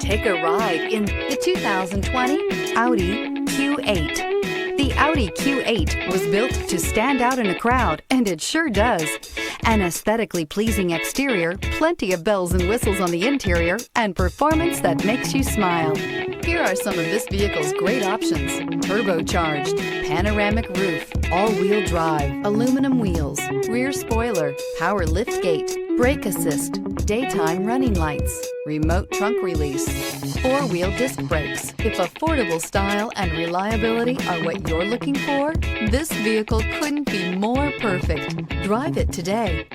Take a ride in the 2020 Audi Q8. The Audi Q8 was built to stand out in a crowd, and it sure does. An aesthetically pleasing exterior, plenty of bells and whistles on the interior, and performance that makes you smile. Here are some of this vehicle's great options: turbocharged, panoramic roof, all-wheel drive, aluminum wheels, rear spoiler, power liftgate, brake assist, daytime running lights, remote trunk release, four-wheel disc brakes. If affordable style and reliability are what you're looking for, this vehicle couldn't be more perfect. Drive it today.